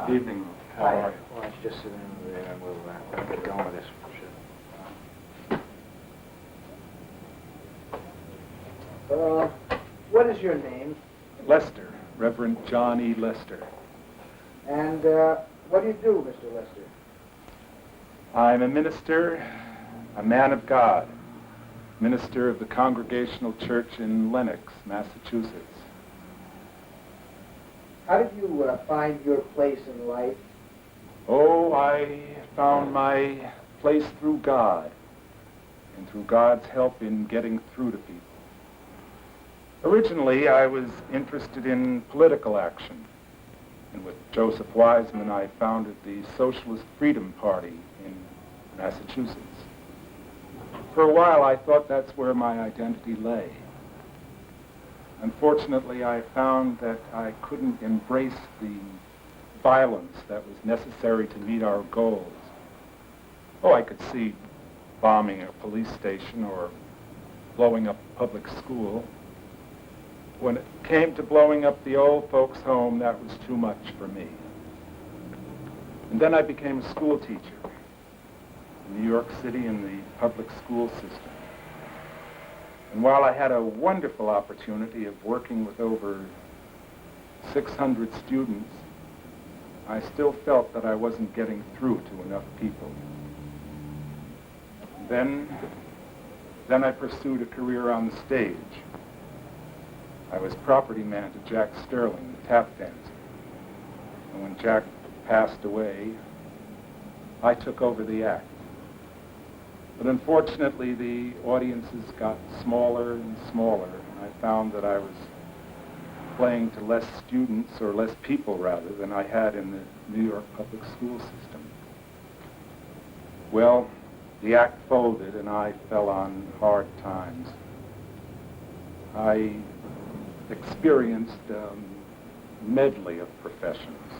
Evening. How Hi. are you? Why don't you just sit in there and we'll get going with this. What is your name? Lester, Reverend John E. Lester. And what do you do, Mr. Lester? I'm a minister, a man of God, minister of the Congregational Church in Lenox, Massachusetts. How did you find your place in life? Oh, I found my place through God, and through God's help in getting through to people. Originally, I was interested in political action, and with Joseph Wiseman, I founded the Socialist Freedom Party in Massachusetts. For a while, I thought that's where my identity lay. Unfortunately, I found that I couldn't embrace the violence that was necessary to meet our goals. Oh, I could see bombing a police station or blowing up a public school. When it came to blowing up the old folks' home, that was too much for me. And then I became a school teacher in New York City in the public school system. And while I had a wonderful opportunity of working with over 600 students, I still felt that I wasn't getting through to enough people. Then I pursued a career on the stage. I was property man to Jack Sterling, the tap dancer. And when Jack passed away, I took over the act. But unfortunately, the audiences got smaller and smaller, and I found that I was playing to less students, or less people rather, than I had in the New York public school system. Well, the act folded, and I fell on hard times. I experienced a medley of professions,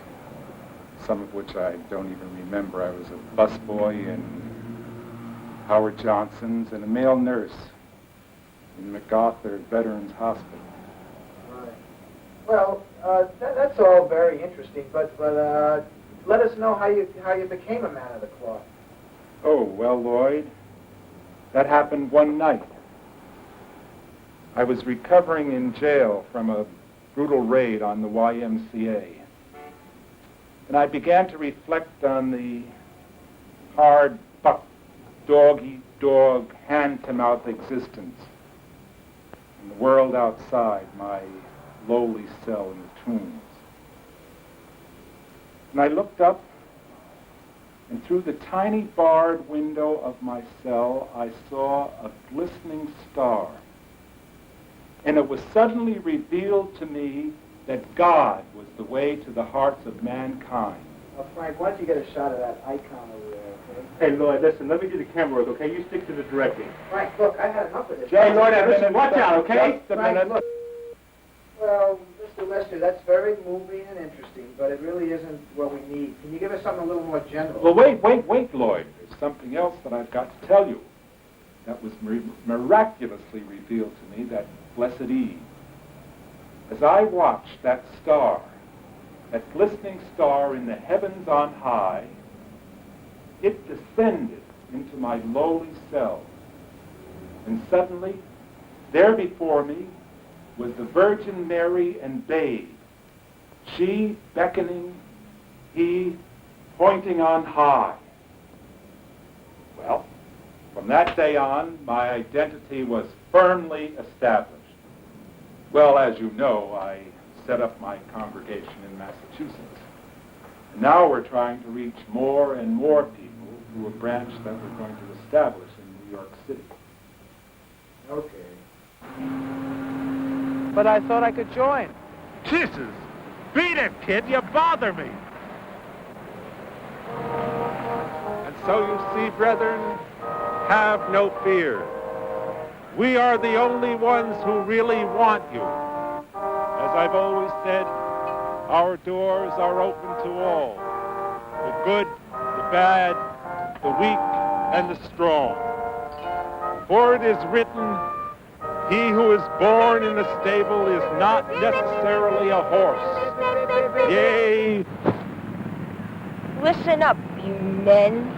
some of which I don't even remember. I was a busboy in Howard Johnson's and a male nurse in MacArthur Veterans Hospital. Right. Well, that's all very interesting, but let us know how you became a man of the cloth. Oh, well, Lloyd, that happened one night. I was recovering in jail from a brutal raid on the YMCA. And I began to reflect on the hard, buck, dog-eat-dog, hand-to-mouth existence in the world outside my lowly cell in the Tombs. And I looked up, and through the tiny barred window of my cell, I saw a glistening star. And it was suddenly revealed to me that God was the way to the hearts of mankind. Frank, why don't you get a shot of that icon over there, okay? Hey, Lloyd, listen, let me do the camera work, okay? You stick to the directing. Frank, look, I had enough of this. Hey, Lloyd, listen, watch out, okay? Just a minute. Look. Well, Mr. Lester, that's very moving and interesting, but it really isn't what we need. Can you give us something a little more general? Well, wait, Lloyd. There's something else that I've got to tell you. That was miraculously revealed to me that blessed eve. As I watched that star, that glistening star in the heavens on high, it descended into my lowly cell. And suddenly, there before me was the Virgin Mary and babe, she beckoning, he pointing on high. Well, from that day on, my identity was firmly established. Well, as you know, I set up my congregation in Massachusetts. And now we're trying to reach more and more people through a branch that we're going to establish in New York City. Okay. But I thought I could join. Jesus! Beat it, kid! You bother me! So you see, brethren, have no fear. We are the only ones who really want you. As I've always said, our doors are open to all. The good, the bad, the weak, and the strong. For it is written, he who is born in the stable is not necessarily a horse. Yea. Listen up, you men,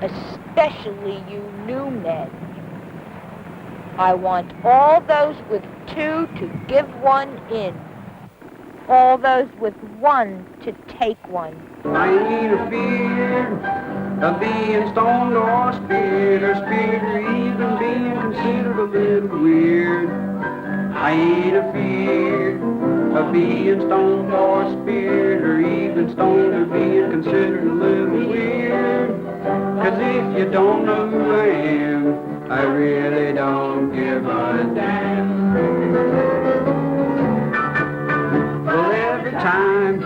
especially you new men. I want all those with two to give one in. All those with one to take one. I ain't afeard of being stoned or speared, or even being considered a little weird. I ain't afeard of being stoned or speared, or even stoned or being considered a little weird. 'Cause if you don't know who I am, I really don't give a damn. Well, every time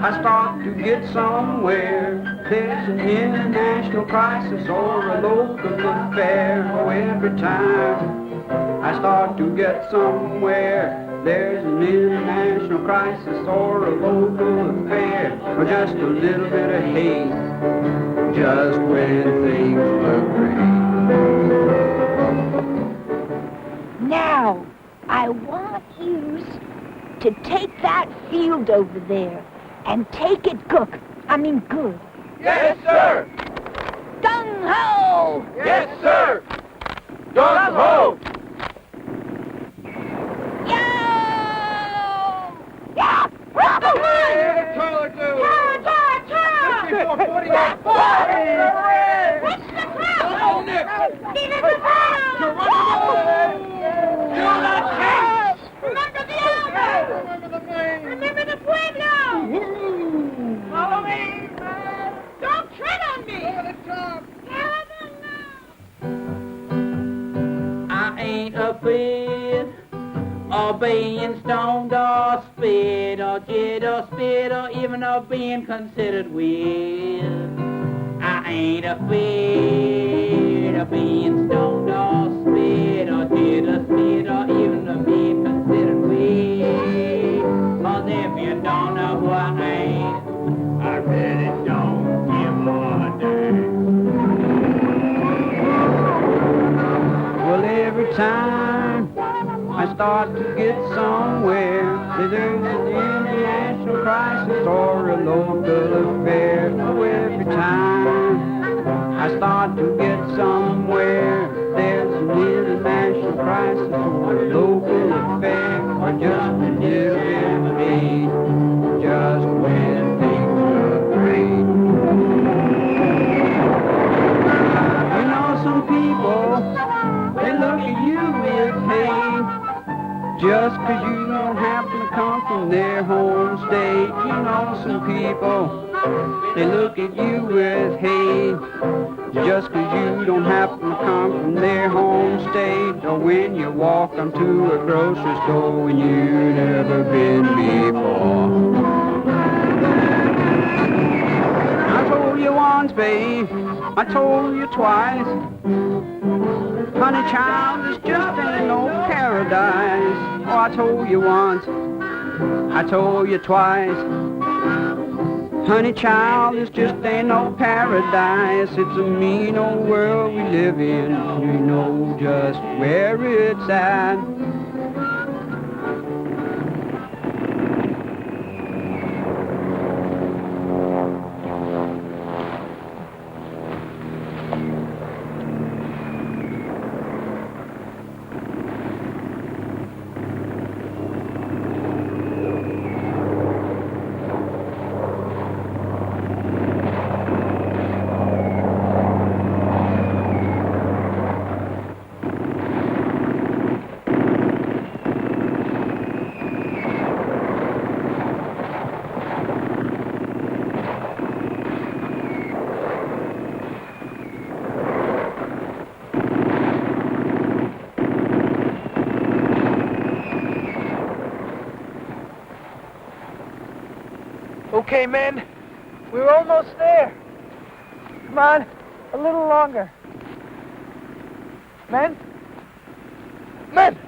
I start to get somewhere, there's an international crisis or a local affair. Oh, every time I start to get somewhere, there's an international crisis or a local affair, or just a little bit of hate, just when things look great. Now, I want you to take that field over there and take it good. Yes, sir! Gung-ho! Yes, sir! Gung-ho! Yeah! Remember the Pueblo! Follow me, man! Don't tread on me! Over the top! I ain't afraid of being stoned or spit or jit or spit or even of being considered weird. I ain't afraid of being stoned or spit or jit or spit or even of being considered weird. 'Cause if you don't know who I am, I really don't give a damn. Well, every time I start to get somewhere, there's an international crisis or a local affair. Oh, every time I start to get somewhere, there's an international crisis or a local affair, or just a little bit of hate, just when things look great. You know, some people, they look at you with hate, just 'cause you don't happen to come from their home state. You know, some people, they look at you with hate, just 'cause you don't happen to come from their home state. Or when you walk onto a grocery store when you've never been before. I told you once, babe, I told you twice, honey child, this just ain't no paradise. Oh, I told you once, I told you twice, honey child, this just ain't no paradise. It's a mean old world we live in, you know just where it's at. Okay, men, we're almost there. Come on, A little longer. Men? Men!